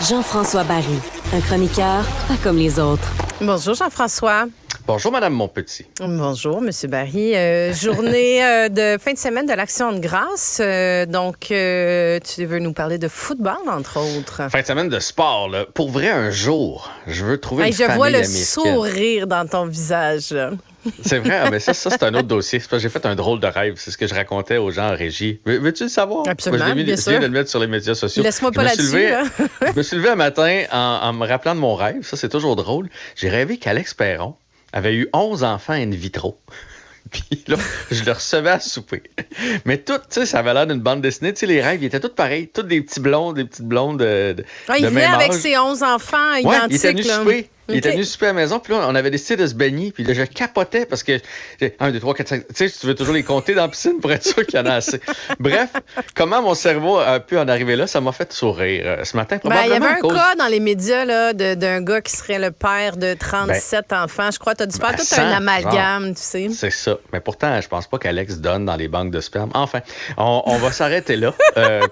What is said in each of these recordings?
Jean-François Barry, un chroniqueur pas comme les autres. Bonjour Jean-François. Bonjour, Madame Monpetit. Bonjour, Monsieur Barry. Journée de fin de semaine de l'Action de grâce. Tu veux nous parler de football, entre autres. Fin de semaine de sport, là. Pour vrai, un jour, je veux trouver une Je famille vois le américaine. sourire dans ton visage. Là. C'est vrai, mais ça c'est un autre dossier. C'est parce que j'ai fait un drôle de rêve. C'est ce que je racontais aux gens en régie. Veux-tu le savoir? Absolument, Moi, bien je viens sûr. de le mettre sur les médias sociaux. Laisse-moi pas là-dessus. Là. Je me suis levé un matin en me rappelant de mon rêve. Ça, c'est toujours drôle. J'ai rêvé qu'Alex Perron avait eu 11 enfants in vitro. Puis là, je le recevais à souper. Mais tout, tu sais, ça avait l'air d'une bande dessinée. Tu sais, les rêves, ils étaient tous pareils. Tous des petits blonds, des petites blondes de Il de venait même avec âge. ses 11 enfants Ouais, identiques. il était venu là. souper. Il était OK. venu souper à la maison, puis là, on avait décidé de se baigner, puis là, je capotais parce que 1, 2, 3, 4, 5. Tu sais, tu veux toujours les compter dans la piscine pour être sûr qu'il y en a assez. Bref, comment mon cerveau a pu en arriver là, ça m'a fait sourire ce matin. Il y avait Probablement à un cause... cas dans les médias là, d'un gars qui serait le père de 37 enfants. Je crois que tu as dû faire tout 100, un amalgame, tu sais. C'est ça. Mais pourtant, je pense pas qu'Alex donne dans les banques de sperme. Enfin, on va s'arrêter là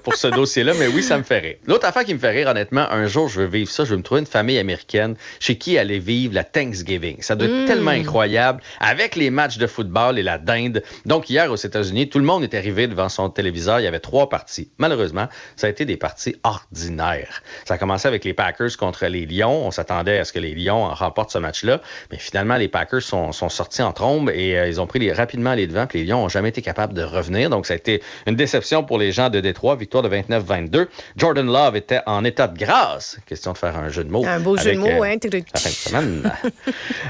pour ce dossier-là, mais oui, ça me fait rire. L'autre affaire qui me fait rire, honnêtement, un jour, je veux vivre ça. Je veux me trouver une famille américaine chez qui aller vivre la Thanksgiving. Ça doit être tellement incroyable avec les matchs de football et la dinde. Donc, hier, aux États-Unis, tout le monde est arrivé devant son téléviseur. Il y avait 3 parties. Malheureusement, ça a été des parties ordinaires. Ça a commencé avec les Packers contre les Lions. On s'attendait à ce que les Lions remportent ce match-là. Mais finalement, les Packers sont sortis en trombe et ils ont pris rapidement les devants. Puis les Lions n'ont jamais été capables de revenir. Donc, ça a été une déception pour les gens de Détroit. Victoire de 29-22. Jordan Love était en état de grâce. Question de faire un jeu de mots. Un beau jeu de mots, hein? La fin de semaine.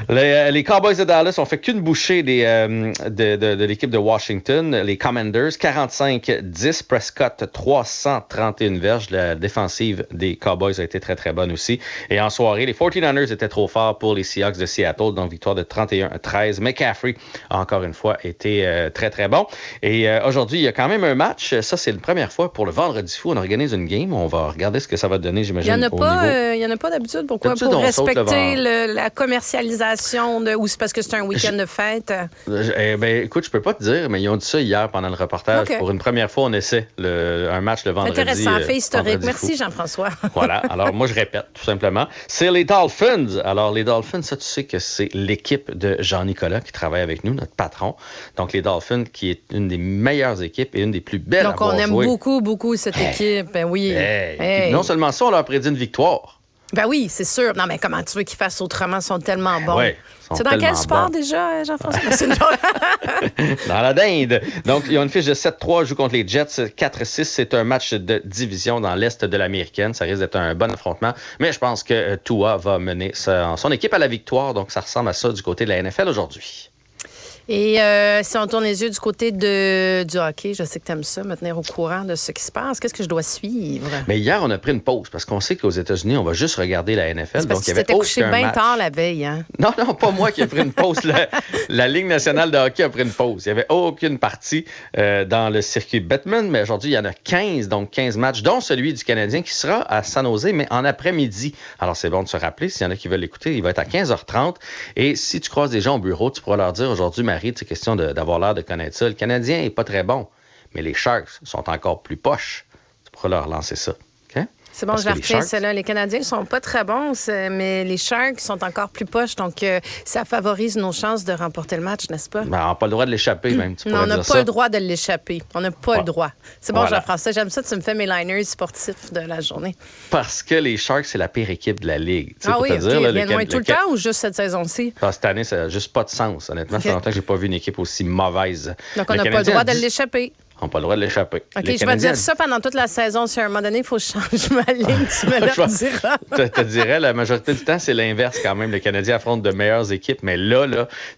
Les Cowboys de Dallas ont fait qu'une bouchée de l'équipe de Washington. Les Commanders, 45-10. Prescott, 331 verges. La défensive des Cowboys a été très, très bonne aussi. Et en soirée, les 49ers étaient trop forts pour les Seahawks de Seattle. Donc, victoire de 31-13. McCaffrey a encore une fois été très, très bon. Et aujourd'hui, il y a quand même un match. Ça, c'est la première fois pour le Vendredi fou. On organise une game. On va regarder ce que ça va donner, j'imagine, Il n'y niveau... en a pas d'habitude. Pourquoi? D'habitude, Pour on saute respecter le la commercialisation ou c'est parce que c'est un week-end de fête? Écoute, je peux pas te dire, mais ils ont dit ça hier pendant le reportage. Okay. Pour une première fois, on essaie un match le vendredi. Intéressant, fait historique. Vendredi Merci, Jean-François. Voilà. Alors, moi, je répète, tout simplement. C'est les Dolphins. Alors, les Dolphins, ça, tu sais que c'est l'équipe de Jean-Nicolas qui travaille avec nous, notre patron. Donc, les Dolphins, qui est une des meilleures équipes et une des plus belles à Donc, on avoir aime joué. beaucoup, beaucoup cette équipe. Ben oui. Puis non seulement ça, on leur prédit une victoire. Ben oui, c'est sûr. Non, mais comment tu veux qu'ils fassent autrement? Ils sont tellement bons. Ouais, c'est dans quel sport déjà, Jean-François? C'est Dans la dinde. Donc, ils ont une fiche de 7-3, jouent contre les Jets 4-6. C'est un match de division dans l'Est de l'Américaine. Ça risque d'être un bon affrontement. Mais je pense que Tua va mener son équipe à la victoire. Donc, ça ressemble à ça du côté de la NFL aujourd'hui. Et si on tourne les yeux du côté du hockey, je sais que tu aimes ça, me tenir au courant de ce qui se passe. Qu'est-ce que je dois suivre? Mais hier, on a pris une pause parce qu'on sait qu'aux États-Unis, on va juste regarder la NFL. C'est parce donc, que il y tu avait t'étais couché aucun bien match. tard la veille. Hein? Non, pas moi qui ai pris une pause. La Ligue nationale de hockey a pris une pause. Il n'y avait aucune partie dans le circuit Bettman, mais aujourd'hui, il y en a 15, donc 15 matchs, dont celui du Canadien qui sera à San Jose, mais en après-midi. Alors, c'est bon de se rappeler. S'il y en a qui veulent l'écouter, il va être à 15h30. Et si tu croises des gens au bureau, tu pourras leur dire aujourd'hui, Marie, c'est question d'avoir l'air de connaître ça. Le Canadien n'est pas très bon, mais les Sharks sont encore plus poches. Tu pourras leur lancer ça. OK? C'est bon, Parce je la que les retiens, Sharks- celle-là. Les Canadiens ne sont pas très bons, mais les Sharks sont encore plus poches. Donc, ça favorise nos chances de remporter le match, n'est-ce pas? Ben, on n'a pas le droit de l'échapper, même. Tu Non, pourrais on n'a dire pas ça. le droit de l'échapper. On n'a pas le droit. C'est bon, Voilà. Jean-François, j'aime ça. Tu me fais mes liners sportifs de la journée. Parce que les Sharks, c'est la pire équipe de la Ligue. Tu sais, Ah pour oui, te OK. dire, là, Rien de moins tout le temps ou juste cette saison-ci? Cette année, ça n'a juste pas de sens. Honnêtement, ça fait longtemps que j'ai pas vu une équipe aussi mauvaise. Donc, on n'a pas le droit de l'échapper. On n'a pas le droit de l'échapper. OK, Les je vais Canadiens- dire ça pendant toute la saison. Si à un moment donné, il faut que je change ma ligne, tu me le diras. Je te dirais, la majorité du temps, c'est l'inverse quand même. Le Canadien affronte de meilleures équipes. Mais là,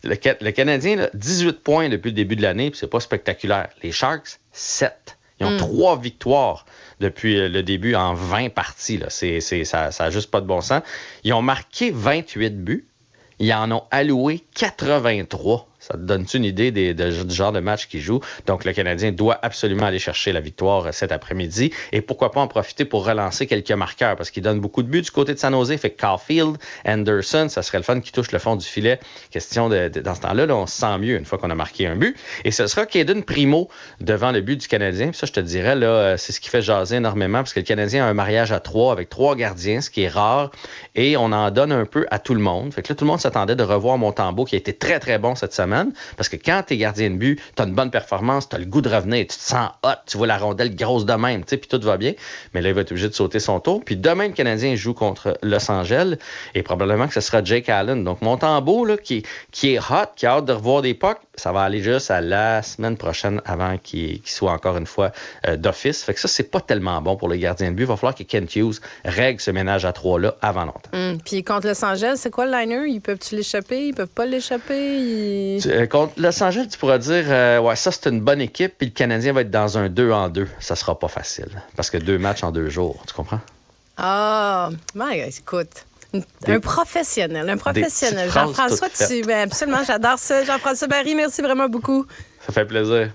le Canadien, là, 18 points depuis le début de l'année, puis c'est pas spectaculaire. Les Sharks, 7. Ils ont 3 victoires depuis le début en 20 parties. Là. Ça n'a juste pas de bon sens. Ils ont marqué 28 buts. Ils en ont alloué 83. Ça te donne-tu une idée du genre de match qu'ils jouent? Donc, le Canadien doit absolument aller chercher la victoire cet après-midi. Et pourquoi pas en profiter pour relancer quelques marqueurs? Parce qu'il donne beaucoup de buts du côté de San Jose. Fait que Caulfield, Anderson, ça serait le fun qui touche le fond du filet. Question dans ce temps-là, on se sent mieux une fois qu'on a marqué un but. Et ce sera Caden Primo devant le but du Canadien. Puis ça, je te dirais, là, c'est ce qui fait jaser énormément parce que le Canadien a un mariage à 3 avec 3 gardiens, ce qui est rare. Et on en donne un peu à tout le monde. Fait que là, tout le monde s'attendait de revoir Montembeault qui a été très, très bon cette semaine. Parce que quand t'es gardien de but, t'as une bonne performance, t'as le goût de revenir, tu te sens hot, tu vois la rondelle grosse de même, puis tout va bien. Mais là, il va être obligé de sauter son tour. Puis demain, le Canadien joue contre Los Angeles et probablement que ce sera Jake Allen. Donc, Montembeault, là, qui est hot, qui a hâte de revoir des pucks, ça va aller juste à la semaine prochaine avant qu'il soit encore une fois d'office. Fait que ça, c'est pas tellement bon pour les gardiens de but. Il va falloir que Kent Hughes règle ce ménage à 3-là avant longtemps. Puis contre Los Angeles, c'est quoi le liner? Ils peuvent-tu l'échapper? Ils peuvent pas l'échapper? Contre Los Angeles, tu pourras dire, ouais, ça, c'est une bonne équipe, puis le Canadien va être dans un 2-2. Ça sera pas facile. Parce que 2 matchs en 2 jours, tu comprends? Ah, écoute. Un professionnel. Jean-François, absolument, j'adore ça. Jean-François Barry, merci vraiment beaucoup. Ça fait plaisir.